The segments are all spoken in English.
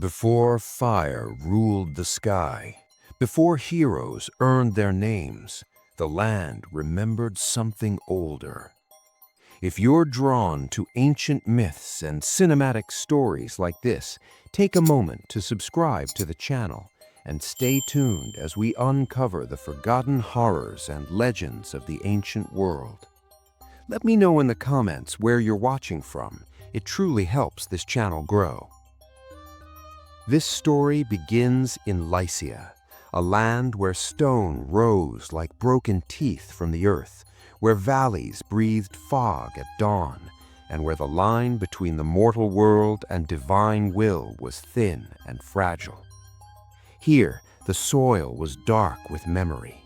Before fire ruled the sky, before heroes earned their names, the land remembered something older. If you're drawn to ancient myths and cinematic stories like this, take a moment to subscribe to the channel and stay tuned as we uncover the forgotten horrors and legends of the ancient world. Let me know in the comments where you're watching from. It truly helps this channel grow. This story begins in Lycia, a land where stone rose like broken teeth from the earth, where valleys breathed fog at dawn, and where the line between the mortal world and divine will was thin and fragile. Here, the soil was dark with memory.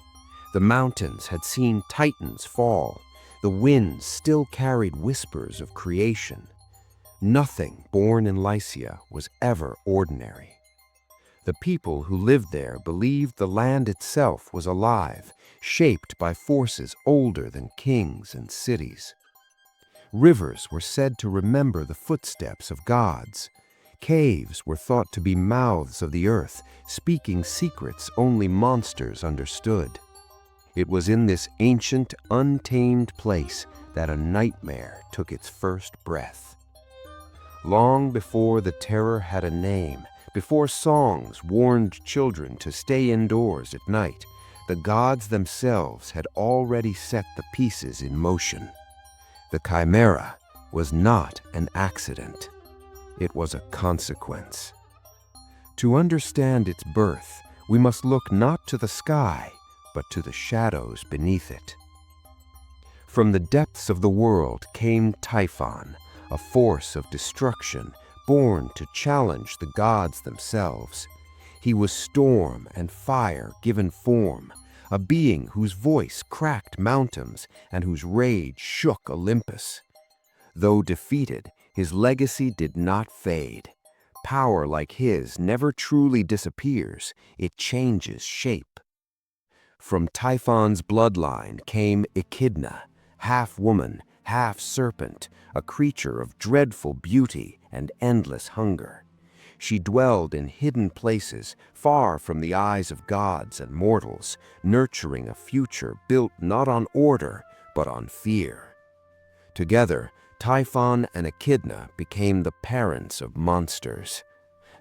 The mountains had seen titans fall. The winds still carried whispers of creation. Nothing born in Lycia was ever ordinary. The people who lived there believed the land itself was alive, shaped by forces older than kings and cities. Rivers were said to remember the footsteps of gods. Caves were thought to be mouths of the earth, speaking secrets only monsters understood. It was in this ancient, untamed place that a nightmare took its first breath. Long before the terror had a name, before songs warned children to stay indoors at night, the gods themselves had already set the pieces in motion. The Chimera was not an accident. It was a consequence. To understand its birth, we must look not to the sky, but to the shadows beneath it. From the depths of the world came Typhon, a force of destruction born to challenge the gods themselves. He was storm and fire given form, a being whose voice cracked mountains and whose rage shook Olympus. Though defeated, his legacy did not fade. Power like his never truly disappears, it changes shape. From Typhon's bloodline came Echidna, half woman, half serpent, a creature of dreadful beauty and endless hunger. She dwelled in hidden places, far from the eyes of gods and mortals, nurturing a future built not on order, but on fear. Together, Typhon and Echidna became the parents of monsters.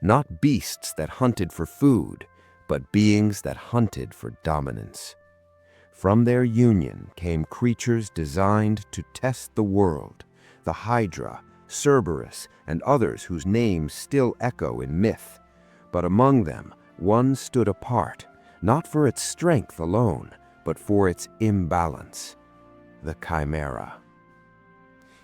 Not beasts that hunted for food, but beings that hunted for dominance. From their union came creatures designed to test the world, the Hydra, Cerberus, and others whose names still echo in myth. But among them, one stood apart, not for its strength alone, but for its imbalance: the Chimera.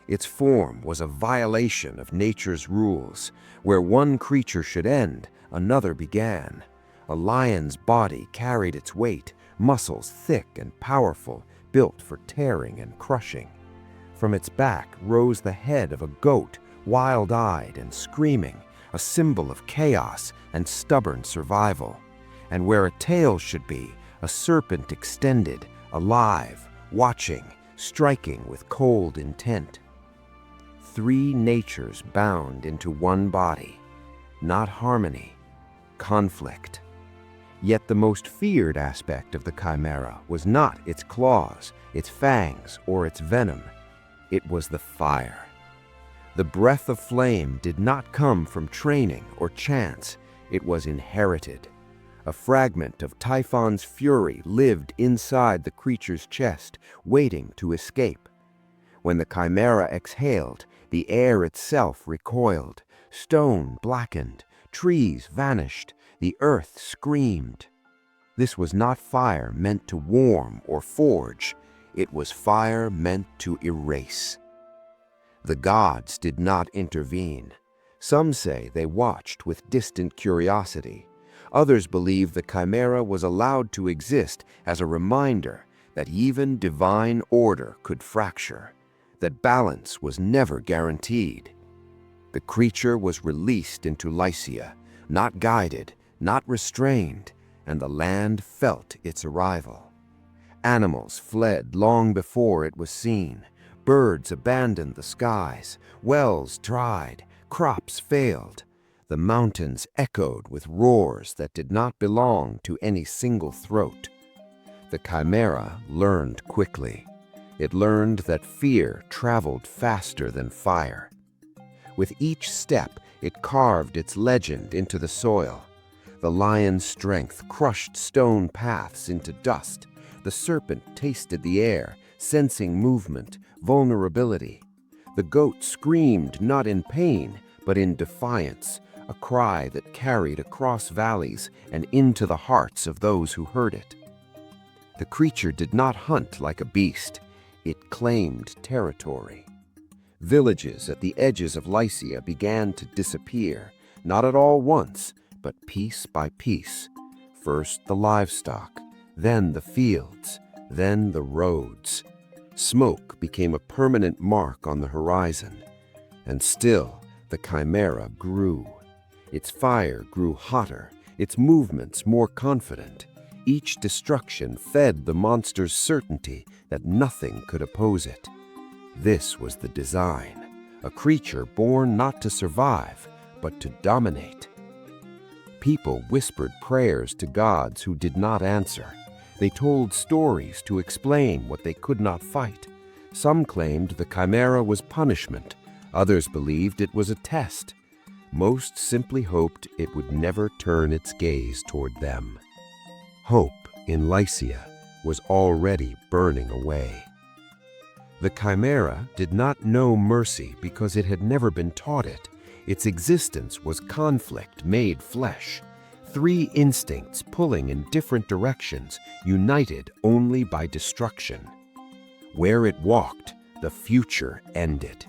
Its form was a violation of nature's rules. Where one creature should end, another began. A lion's body carried its weight, muscles thick and powerful, built for tearing and crushing. From its back rose the head of a goat, wild-eyed and screaming, a symbol of chaos and stubborn survival. And where a tail should be, a serpent extended, alive, watching, striking with cold intent. Three natures bound into one body, not harmony, conflict. Yet the most feared aspect of the Chimera was not its claws, its fangs, or its venom. It was the fire. The breath of flame did not come from training or chance. It was inherited. A fragment of Typhon's fury lived inside the creature's chest, waiting to escape. When the Chimera exhaled, the air itself recoiled. Stone blackened, trees vanished, the earth screamed. This was not fire meant to warm or forge. It was fire meant to erase. The gods did not intervene. Some say they watched with distant curiosity. Others believe the Chimera was allowed to exist as a reminder that even divine order could fracture, that balance was never guaranteed. The creature was released into Lycia, not guided, not restrained, and the land felt its arrival. Animals fled long before it was seen. Birds abandoned the skies. Wells dried. Crops failed. The mountains echoed with roars that did not belong to any single throat. The Chimera learned quickly. It learned that fear traveled faster than fire. With each step, it carved its legend into the soil. The lion's strength crushed stone paths into dust. The serpent tasted the air, sensing movement, vulnerability. The goat screamed not in pain, but in defiance, a cry that carried across valleys and into the hearts of those who heard it. The creature did not hunt like a beast. It claimed territory. Villages at the edges of Lycia began to disappear, not at all once, but piece by piece. First the livestock, then the fields, then the roads. Smoke became a permanent mark on the horizon. And still, the Chimera grew. Its fire grew hotter, its movements more confident. Each destruction fed the monster's certainty that nothing could oppose it. This was the design, a creature born not to survive, but to dominate. People whispered prayers to gods who did not answer. They told stories to explain what they could not fight. Some claimed the Chimera was punishment. Others believed it was a test. Most simply hoped it would never turn its gaze toward them. Hope in Lycia was already burning away. The Chimera did not know mercy because it had never been taught it. Its existence was conflict made flesh. Three instincts pulling in different directions, united only by destruction. Where it walked, the future ended.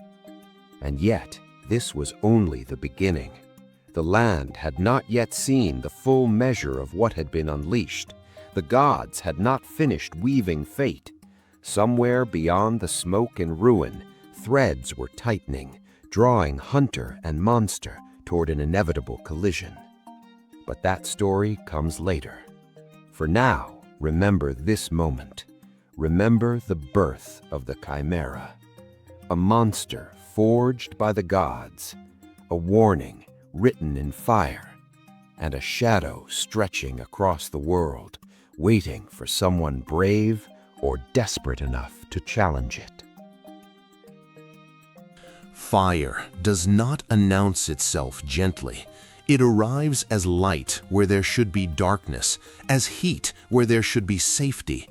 And yet, this was only the beginning. The land had not yet seen the full measure of what had been unleashed. The gods had not finished weaving fate. Somewhere beyond the smoke and ruin, threads were tightening, drawing hunter and monster toward an inevitable collision. But that story comes later. For now, remember this moment. Remember the birth of the Chimera. A monster forged by the gods, a warning written in fire, and a shadow stretching across the world, waiting for someone brave or desperate enough to challenge it. Fire does not announce itself gently. It arrives as light where there should be darkness, as heat where there should be safety.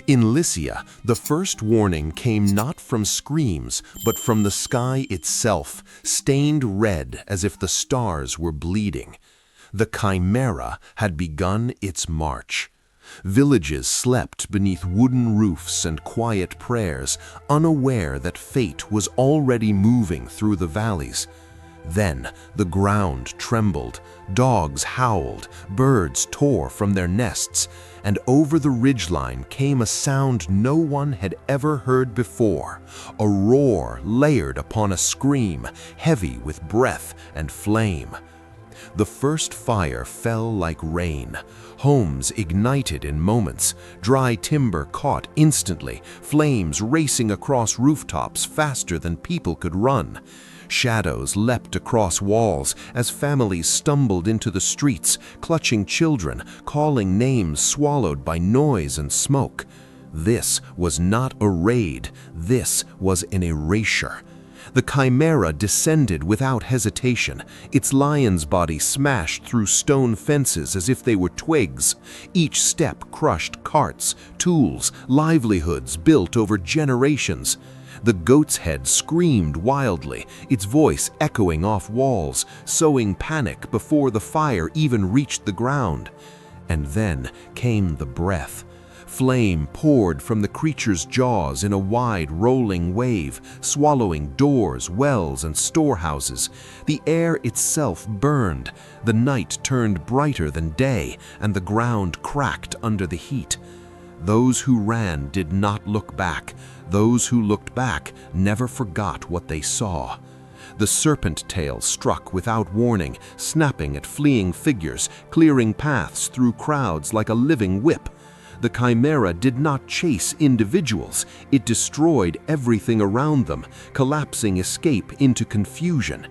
In Lycia, the first warning came not from screams, but from the sky itself, stained red as if the stars were bleeding. The Chimera had begun its march. Villages slept beneath wooden roofs and quiet prayers, unaware that fate was already moving through the valleys. Then the ground trembled, dogs howled, birds tore from their nests, and over the ridgeline came a sound no one had ever heard before, a roar layered upon a scream, heavy with breath and flame. The first fire fell like rain. Homes ignited in moments, dry timber caught instantly, flames racing across rooftops faster than people could run. Shadows leapt across walls as families stumbled into the streets, clutching children, calling names swallowed by noise and smoke. This was not a raid, this was an erasure. The Chimera descended without hesitation, its lion's body smashed through stone fences as if they were twigs. Each step crushed carts, tools, livelihoods built over generations. The goat's head screamed wildly, its voice echoing off walls, sowing panic before the fire even reached the ground. And then came the breath. Flame poured from the creature's jaws in a wide, rolling wave, swallowing doors, wells, and storehouses. The air itself burned. The night turned brighter than day, and the ground cracked under the heat. Those who ran did not look back. Those who looked back never forgot what they saw. The serpent tail struck without warning, snapping at fleeing figures, clearing paths through crowds like a living whip. The Chimera did not chase individuals. It destroyed everything around them, collapsing escape into confusion.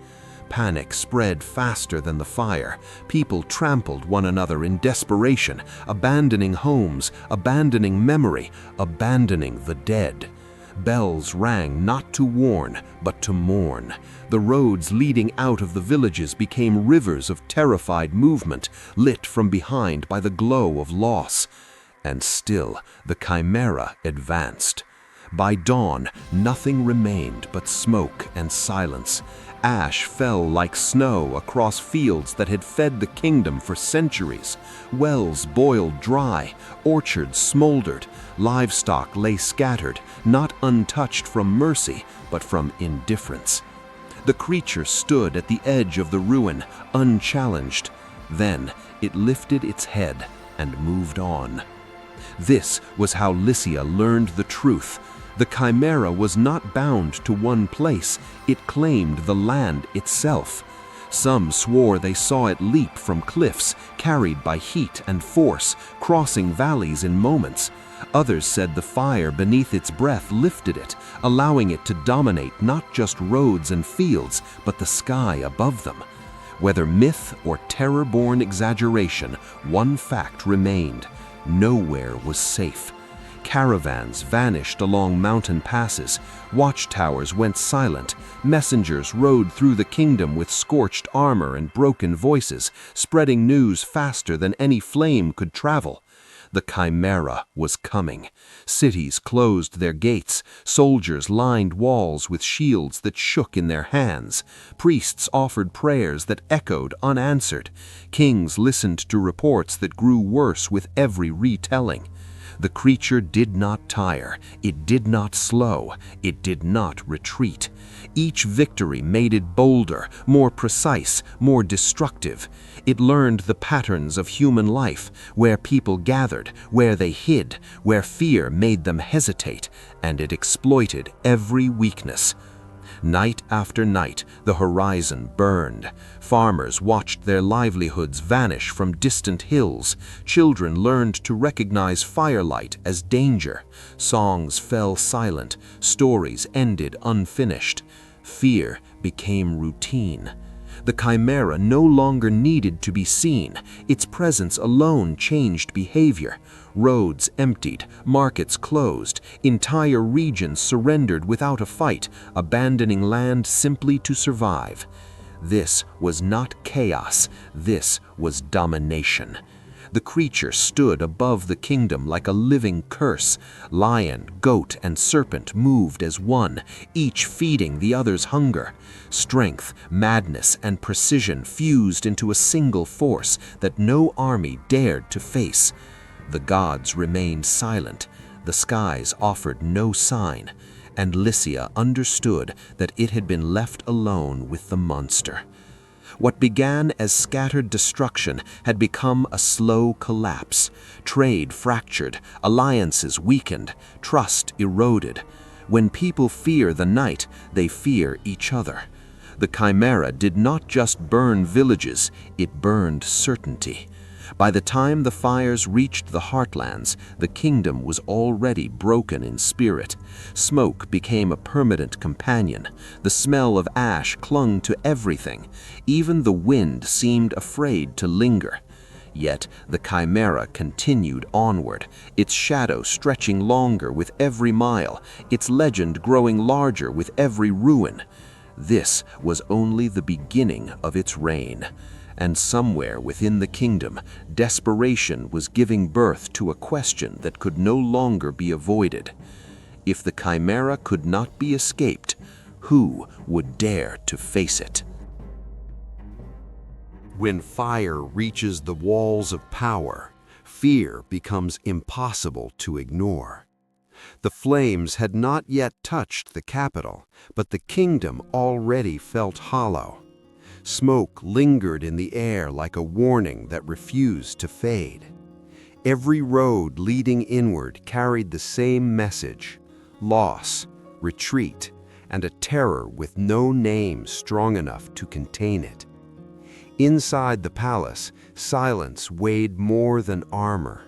Panic spread faster than the fire. People trampled one another in desperation, abandoning homes, abandoning memory, abandoning the dead. Bells rang not to warn, but to mourn. The roads leading out of the villages became rivers of terrified movement, lit from behind by the glow of loss. And still the Chimera advanced. By dawn, nothing remained but smoke and silence. Ash fell like snow across fields that had fed the kingdom for centuries. Wells boiled dry, orchards smoldered, livestock lay scattered, not untouched from mercy, but from indifference. The creature stood at the edge of the ruin, unchallenged. Then it lifted its head and moved on. This was how Lycia learned the truth. The Chimera was not bound to one place, it claimed the land itself. Some swore they saw it leap from cliffs, carried by heat and force, crossing valleys in moments. Others said the fire beneath its breath lifted it, allowing it to dominate not just roads and fields, but the sky above them. Whether myth or terror-born exaggeration, one fact remained: nowhere was safe. Caravans vanished along mountain passes, watchtowers went silent, messengers rode through the kingdom with scorched armor and broken voices, spreading news faster than any flame could travel. The Chimera was coming. Cities closed their gates, soldiers lined walls with shields that shook in their hands, priests offered prayers that echoed unanswered, kings listened to reports that grew worse with every retelling. The creature did not tire, it did not slow, it did not retreat. Each victory made it bolder, more precise, more destructive. It learned the patterns of human life, where people gathered, where they hid, where fear made them hesitate, and it exploited every weakness. Night after night, the horizon burned. Farmers watched their livelihoods vanish from distant hills. Children learned to recognize firelight as danger. Songs fell silent. Stories ended unfinished. Fear became routine. The Chimera no longer needed to be seen. Its presence alone changed behavior. Roads emptied, markets closed, entire regions surrendered without a fight, abandoning land simply to survive. This was not chaos, this was domination. The creature stood above the kingdom like a living curse. Lion, goat, and serpent moved as one, each feeding the other's hunger. Strength, madness, and precision fused into a single force that no army dared to face. The gods remained silent, the skies offered no sign, and Lycia understood that it had been left alone with the monster. What began as scattered destruction had become a slow collapse. Trade fractured, alliances weakened, trust eroded. When people fear the night, they fear each other. The Chimera did not just burn villages, it burned certainty. By the time the fires reached the heartlands, the kingdom was already broken in spirit. Smoke became a permanent companion. The smell of ash clung to everything. Even the wind seemed afraid to linger. Yet the Chimera continued onward, its shadow stretching longer with every mile, its legend growing larger with every ruin. This was only the beginning of its reign. And somewhere within the kingdom, desperation was giving birth to a question that could no longer be avoided. If the Chimera could not be escaped, who would dare to face it? When fire reaches the walls of power, fear becomes impossible to ignore. The flames had not yet touched the capital, but the kingdom already felt hollow. Smoke lingered in the air like a warning that refused to fade. Every road leading inward carried the same message: loss, retreat, and a terror with no name strong enough to contain it. Inside the palace, silence weighed more than armor.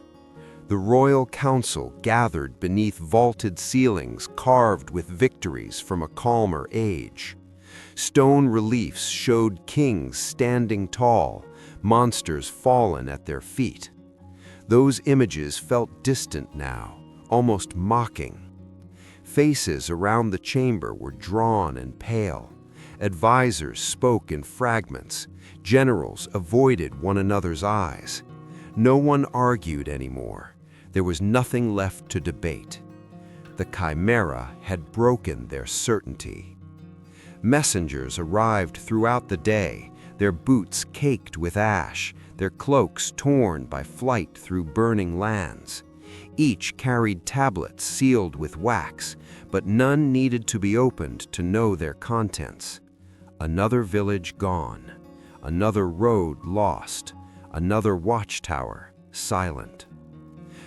The royal council gathered beneath vaulted ceilings carved with victories from a calmer age. Stone reliefs showed kings standing tall, monsters fallen at their feet. Those images felt distant now, almost mocking. Faces around the chamber were drawn and pale. Advisors spoke in fragments. Generals avoided one another's eyes. No one argued anymore. There was nothing left to debate. The Chimera had broken their certainty. Messengers arrived throughout the day, their boots caked with ash, their cloaks torn by flight through burning lands. Each carried tablets sealed with wax, but none needed to be opened to know their contents. Another village gone, another road lost, another watchtower silent.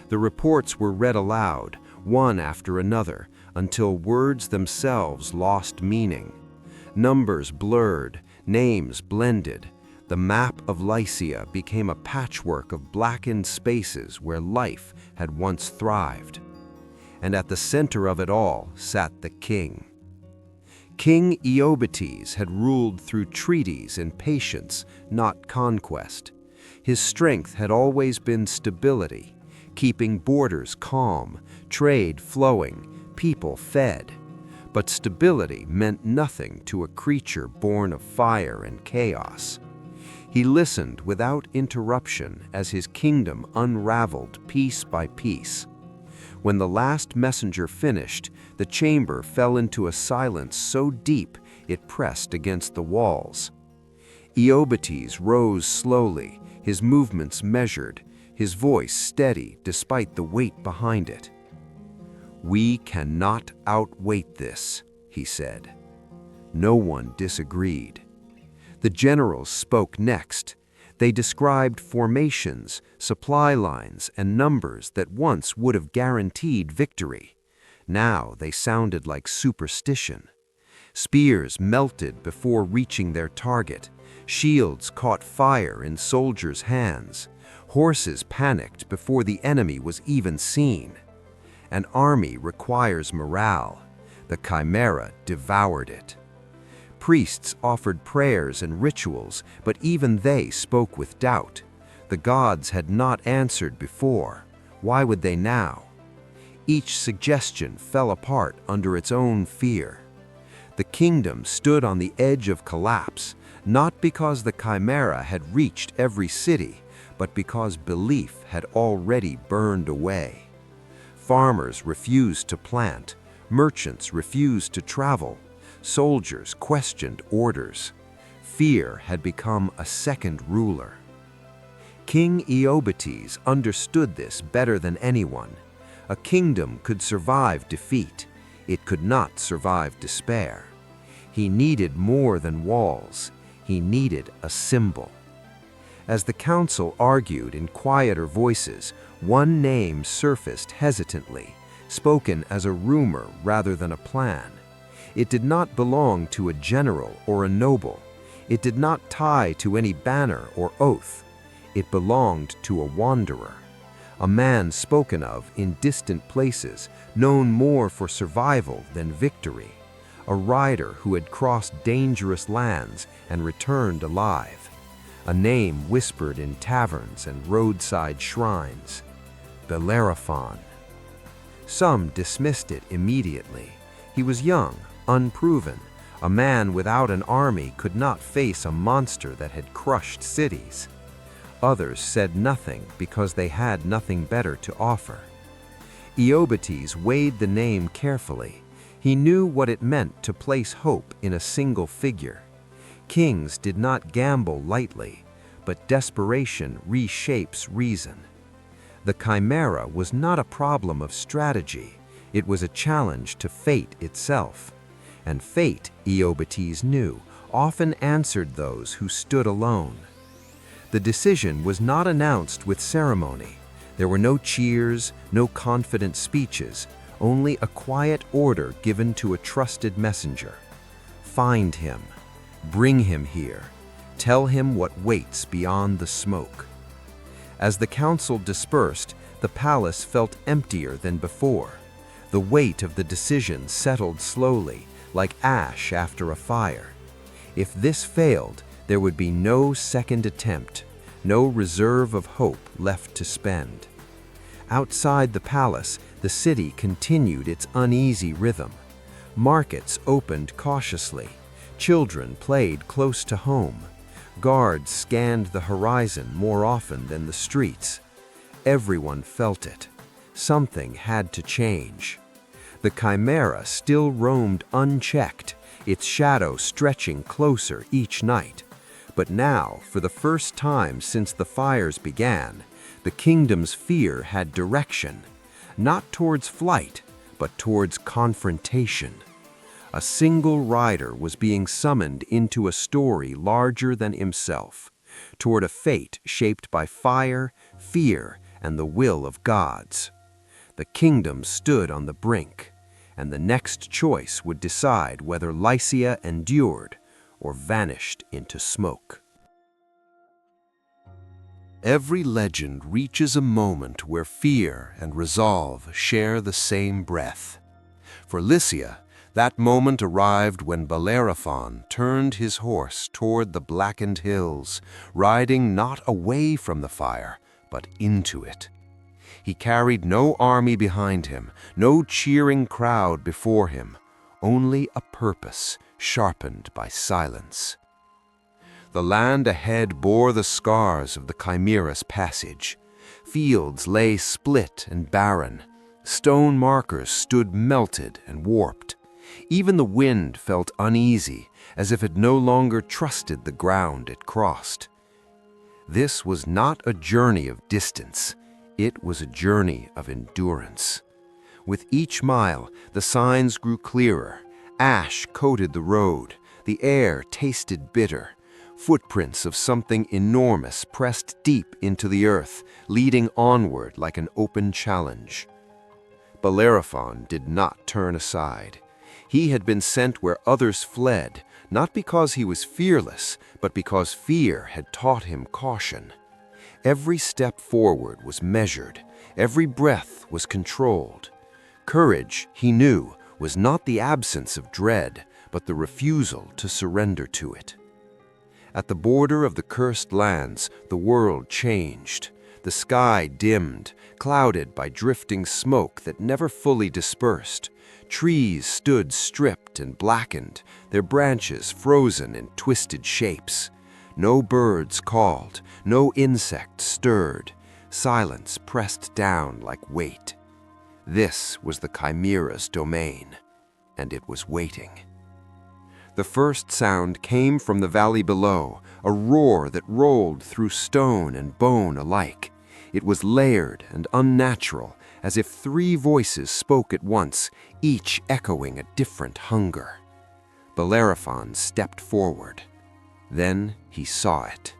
The reports were read aloud, one after another, until words themselves lost meaning. Numbers blurred, names blended. The map of Lycia became a patchwork of blackened spaces where life had once thrived. And at the center of it all sat the king. King Iobates had ruled through treaties and patience, not conquest. His strength had always been stability, keeping borders calm, trade flowing, people fed. But stability meant nothing to a creature born of fire and chaos. He listened without interruption as his kingdom unraveled piece by piece. When the last messenger finished, the chamber fell into a silence so deep it pressed against the walls. Iobates rose slowly, his movements measured, his voice steady despite the weight behind it. "We cannot outwait this," he said. No one disagreed. The generals spoke next. They described formations, supply lines, and numbers that once would have guaranteed victory. Now they sounded like superstition. Spears melted before reaching their target. Shields caught fire in soldiers' hands. Horses panicked before the enemy was even seen. An army requires morale. The Chimera devoured it. Priests offered prayers and rituals, but even they spoke with doubt. The gods had not answered before. Why would they now? Each suggestion fell apart under its own fear. The kingdom stood on the edge of collapse, not because the Chimera had reached every city, but because belief had already burned away. Farmers refused to plant, merchants refused to travel, soldiers questioned orders. Fear had become a second ruler. King Iobates understood this better than anyone. A kingdom could survive defeat. It could not survive despair. He needed more than walls. He needed a symbol. As the council argued in quieter voices, one name surfaced hesitantly, spoken as a rumor rather than a plan. It did not belong to a general or a noble. It did not tie to any banner or oath. It belonged to a wanderer, a man spoken of in distant places, known more for survival than victory, a rider who had crossed dangerous lands and returned alive, a name whispered in taverns and roadside shrines, Bellerophon. Some dismissed it immediately. He was young, unproven. A man without an army could not face a monster that had crushed cities. Others said nothing because they had nothing better to offer. Iobates weighed the name carefully. He knew what it meant to place hope in a single figure. Kings did not gamble lightly, but desperation reshapes reason. The Chimera was not a problem of strategy. It was a challenge to fate itself. And fate, Iobates knew, often answered those who stood alone. The decision was not announced with ceremony. There were no cheers, no confident speeches, only a quiet order given to a trusted messenger. Find him. Bring him here. Tell him what waits beyond the smoke. As the council dispersed, the palace felt emptier than before. The weight of the decision settled slowly, like ash after a fire. If this failed, there would be no second attempt, no reserve of hope left to spend. Outside the palace, the city continued its uneasy rhythm. Markets opened cautiously. Children played close to home. Guards scanned the horizon more often than the streets. Everyone felt it. Something had to change. The Chimera still roamed unchecked, its shadow stretching closer each night. But now, for the first time since the fires began, the kingdom's fear had direction, not towards flight, but towards confrontation. A single rider was being summoned into a story larger than himself, toward a fate shaped by fire, fear, and the will of gods. The kingdom stood on the brink, and the next choice would decide whether Lycia endured or vanished into smoke. Every legend reaches a moment where fear and resolve share the same breath. For Lycia, that moment arrived when Bellerophon turned his horse toward the blackened hills, riding not away from the fire, but into it. He carried no army behind him, no cheering crowd before him, only a purpose sharpened by silence. The land ahead bore the scars of the Chimera's passage. Fields lay split and barren. Stone markers stood melted and warped. Even the wind felt uneasy, as if it no longer trusted the ground it crossed. This was not a journey of distance. It was a journey of endurance. With each mile, the signs grew clearer. Ash coated the road. The air tasted bitter. Footprints of something enormous pressed deep into the earth, leading onward like an open challenge. Bellerophon did not turn aside. He had been sent where others fled, not because he was fearless, but because fear had taught him caution. Every step forward was measured. Every breath was controlled. Courage, he knew, was not the absence of dread, but the refusal to surrender to it. At the border of the cursed lands, the world changed. The sky dimmed, clouded by drifting smoke that never fully dispersed. Trees stood stripped and blackened, their branches frozen in twisted shapes. No birds called, no insect stirred. Silence pressed down like weight. This was the Chimera's domain, and it was waiting. The first sound came from the valley below, a roar that rolled through stone and bone alike. It was layered and unnatural, as if three voices spoke at once, each echoing a different hunger. Bellerophon stepped forward. Then he saw it.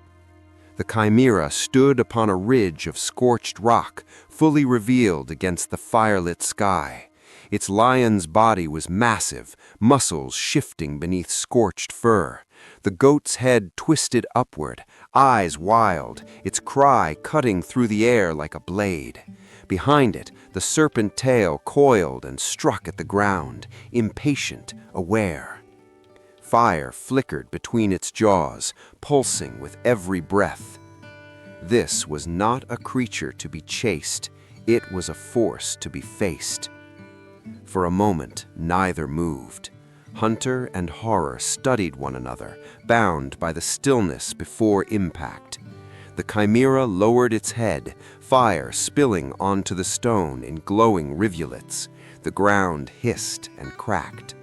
The Chimera stood upon a ridge of scorched rock, fully revealed against the firelit sky. Its lion's body was massive, muscles shifting beneath scorched fur. The goat's head twisted upward, eyes wild, its cry cutting through the air like a blade. Behind it, the serpent tail coiled and struck at the ground, impatient, aware. Fire flickered between its jaws, pulsing with every breath. This was not a creature to be chased. It was a force to be faced. For a moment, neither moved. Hunter and horror studied one another, bound by the stillness before impact. The Chimera lowered its head, fire spilling onto the stone in glowing rivulets. The ground hissed and cracked.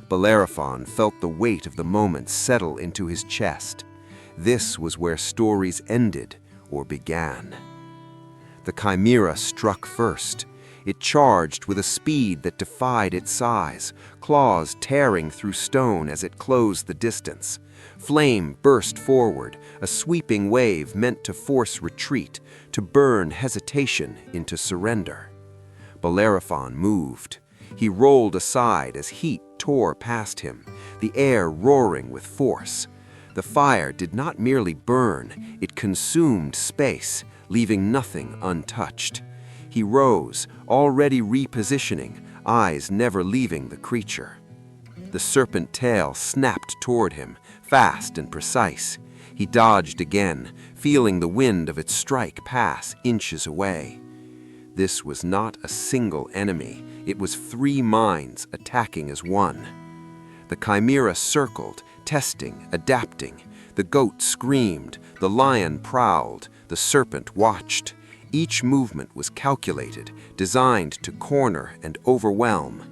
Bellerophon felt the weight of the moment settle into his chest. This was where stories ended or began. The Chimera struck first. It charged with a speed that defied its size, claws tearing through stone as it closed the distance. Flame burst forward, a sweeping wave meant to force retreat, to burn hesitation into surrender. Bellerophon moved. He rolled aside as heat tore past him, the air roaring with force. The fire did not merely burn, it consumed space, leaving nothing untouched. He rose, already repositioning, eyes never leaving the creature. The serpent tail snapped toward him, fast and precise. He dodged again, feeling the wind of its strike pass inches away. This was not a single enemy, it was 3 minds attacking as one. The Chimera circled, testing, adapting. The goat screamed, the lion prowled, the serpent watched. Each movement was calculated, designed to corner and overwhelm.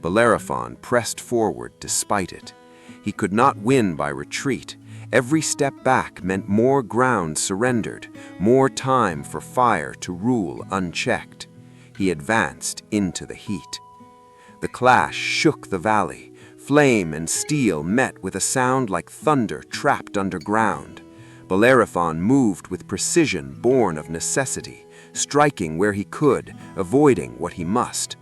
Bellerophon pressed forward despite it. He could not win by retreat. Every step back meant more ground surrendered, more time for fire to rule unchecked. He advanced into the heat. The clash shook the valley. Flame and steel met with a sound like thunder trapped underground. Bellerophon moved with precision born of necessity, striking where he could, avoiding what he must.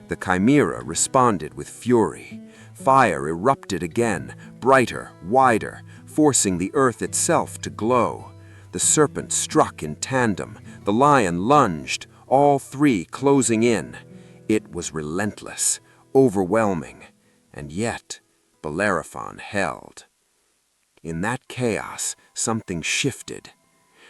The Chimera responded with fury. Fire erupted again, brighter, wider, forcing the earth itself to glow. The serpent struck in tandem, the lion lunged, all 3 closing in. It was relentless, overwhelming, and yet Bellerophon held. In that chaos, something shifted.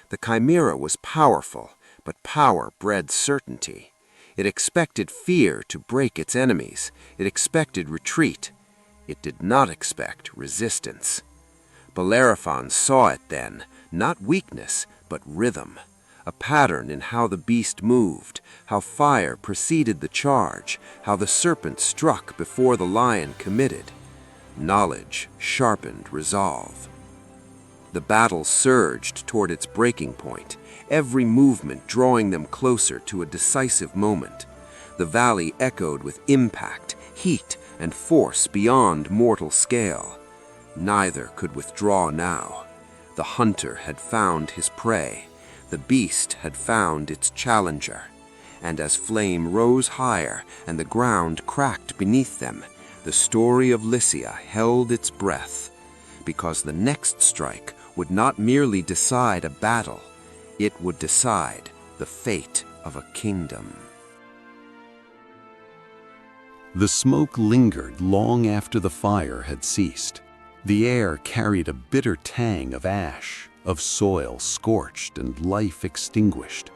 The Chimera was powerful, but power bred certainty. It expected fear to break its enemies. It expected retreat. It did not expect resistance. Bellerophon saw it then, not weakness, but rhythm, a pattern in how the beast moved, how fire preceded the charge, how the serpent struck before the lion committed. Knowledge sharpened resolve. The battle surged toward its breaking point, every movement drawing them closer to a decisive moment. The valley echoed with impact, heat, and force beyond mortal scale. Neither could withdraw now. The hunter had found his prey. The beast had found its challenger. And as flame rose higher and the ground cracked beneath them, the story of Lycia held its breath. Because the next strike would not merely decide a battle, it would decide the fate of a kingdom. The smoke lingered long after the fire had ceased. The air carried a bitter tang of ash, of soil scorched and life extinguished.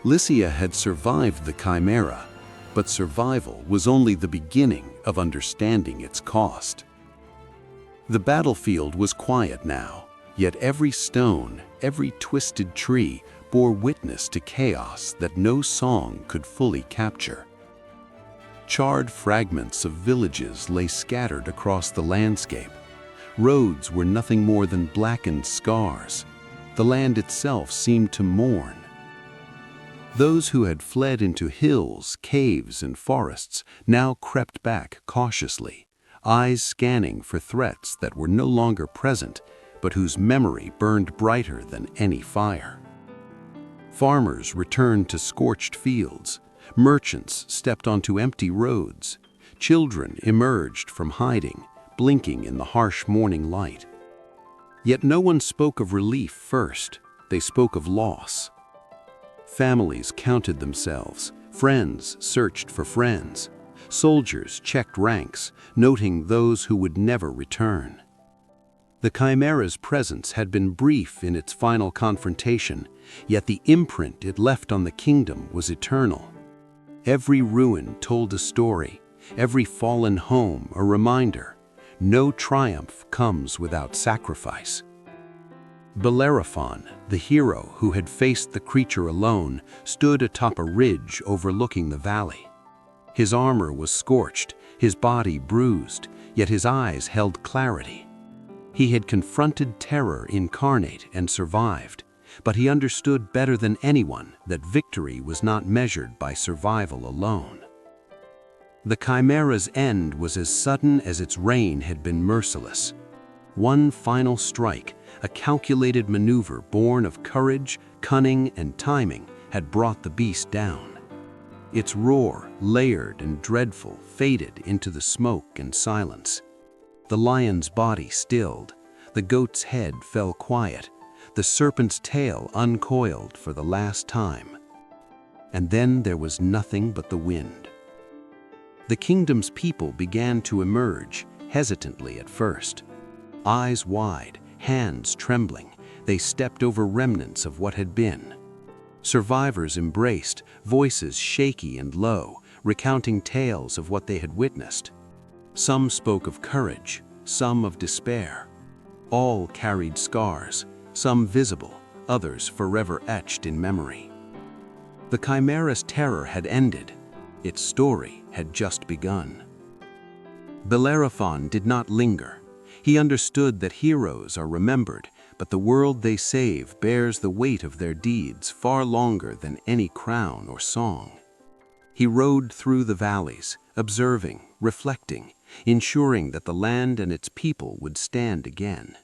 Lycia had survived the Chimera, but survival was only the beginning of understanding its cost. The battlefield was quiet now, yet every stone, every twisted tree bore witness to chaos that no song could fully capture. Charred fragments of villages lay scattered across the landscape. Roads were nothing more than blackened scars. The land itself seemed to mourn. Those who had fled into hills, caves, and forests now crept back cautiously, eyes scanning for threats that were no longer present, but whose memory burned brighter than any fire. Farmers returned to scorched fields. Merchants stepped onto empty roads. Children emerged from hiding, blinking in the harsh morning light. Yet no one spoke of relief first. They spoke of loss. Families counted themselves. Friends searched for friends. Soldiers checked ranks, noting those who would never return. The Chimera's presence had been brief in its final confrontation, yet the imprint it left on the kingdom was eternal. Every ruin told a story, every fallen home a reminder. No triumph comes without sacrifice. Bellerophon, the hero who had faced the creature alone, stood atop a ridge overlooking the valley. His armor was scorched, his body bruised, yet his eyes held clarity. He had confronted terror incarnate and survived, but he understood better than anyone that victory was not measured by survival alone. The Chimera's end was as sudden as its reign had been merciless. One final strike, a calculated maneuver born of courage, cunning, and timing, had brought the beast down. Its roar, layered and dreadful, faded into the smoke and silence. The lion's body stilled, the goat's head fell quiet, the serpent's tail uncoiled for the last time. And then there was nothing but the wind. The kingdom's people began to emerge, hesitantly at first. Eyes wide, hands trembling, they stepped over remnants of what had been. Survivors embraced, voices shaky and low, recounting tales of what they had witnessed. Some spoke of courage, some of despair. All carried scars, some visible, others forever etched in memory. The Chimera's terror had ended. Its story had just begun. Bellerophon did not linger. He understood that heroes are remembered, but the world they save bears the weight of their deeds far longer than any crown or song. He rode through the valleys, observing, reflecting, ensuring that the land and its people would stand again.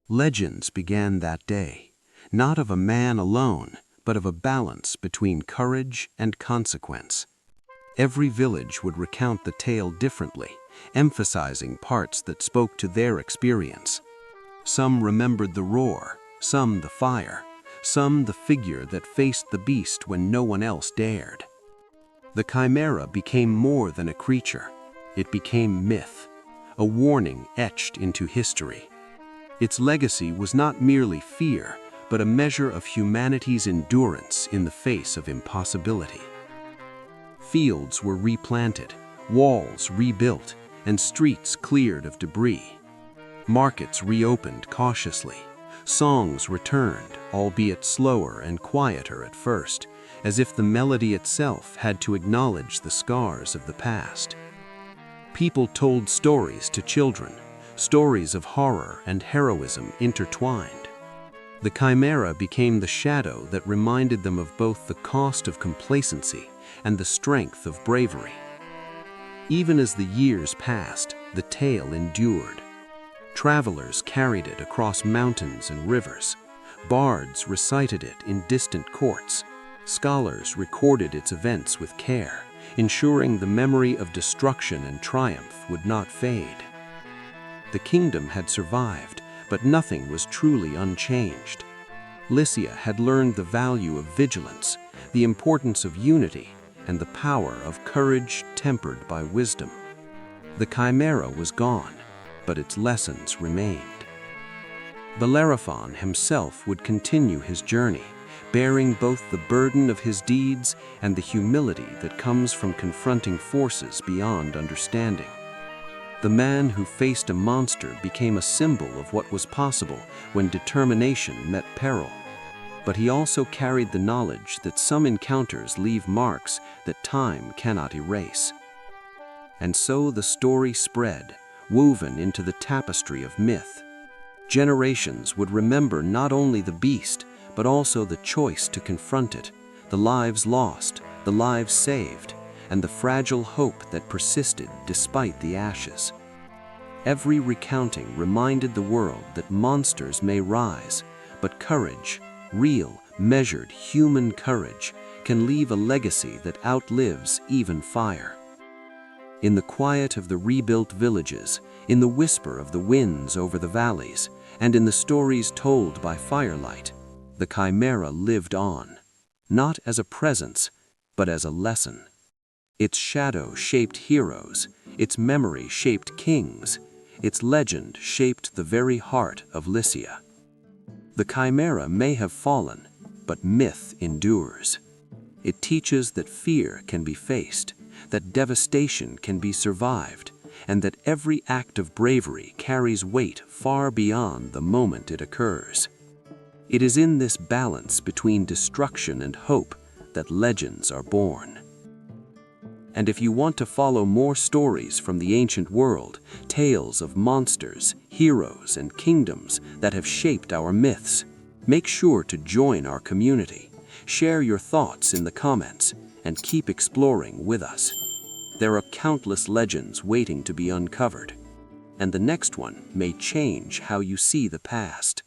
Legends began that day, not of a man alone, but of a balance between courage and consequence. Every village would recount the tale differently, emphasizing parts that spoke to their experience. Some remembered the roar, some the fire, some the figure that faced the beast when no one else dared. The Chimera became more than a creature. It became myth, a warning etched into history. Its legacy was not merely fear, but a measure of humanity's endurance in the face of impossibility. Fields were replanted, walls rebuilt, and streets cleared of debris. Markets reopened cautiously. Songs returned, albeit slower and quieter at first, as if the melody itself had to acknowledge the scars of the past. People told stories to children, stories of horror and heroism intertwined. The Chimera became the shadow that reminded them of both the cost of complacency and the strength of bravery. Even as the years passed, the tale endured. Travelers carried it across mountains and rivers. Bards recited it in distant courts. Scholars recorded its events with care, ensuring the memory of destruction and triumph would not fade. The kingdom had survived, but nothing was truly unchanged. Lycia had learned the value of vigilance, the importance of unity, and the power of courage tempered by wisdom. The Chimera was gone, but its lessons remained. Bellerophon himself would continue his journey, bearing both the burden of his deeds and the humility that comes from confronting forces beyond understanding. The man who faced a monster became a symbol of what was possible when determination met peril. But he also carried the knowledge that some encounters leave marks that time cannot erase. And so the story spread, woven into the tapestry of myth. Generations would remember not only the beast, but also the choice to confront it, the lives lost, the lives saved, and the fragile hope that persisted despite the ashes. Every recounting reminded the world that monsters may rise, but courage, real, measured human courage, can leave a legacy that outlives even fire. In the quiet of the rebuilt villages, in the whisper of the winds over the valleys, and in the stories told by firelight, the Chimera lived on, not as a presence, but as a lesson. Its shadow shaped heroes, its memory shaped kings, its legend shaped the very heart of Lycia. The Chimera may have fallen, but myth endures. It teaches that fear can be faced, that devastation can be survived, and that every act of bravery carries weight far beyond the moment it occurs. It is in this balance between destruction and hope that legends are born. And if you want to follow more stories from the ancient world, tales of monsters, heroes, and kingdoms that have shaped our myths, make sure to join our community. Share your thoughts in the comments, and keep exploring with us. There are countless legends waiting to be uncovered, and the next one may change how you see the past.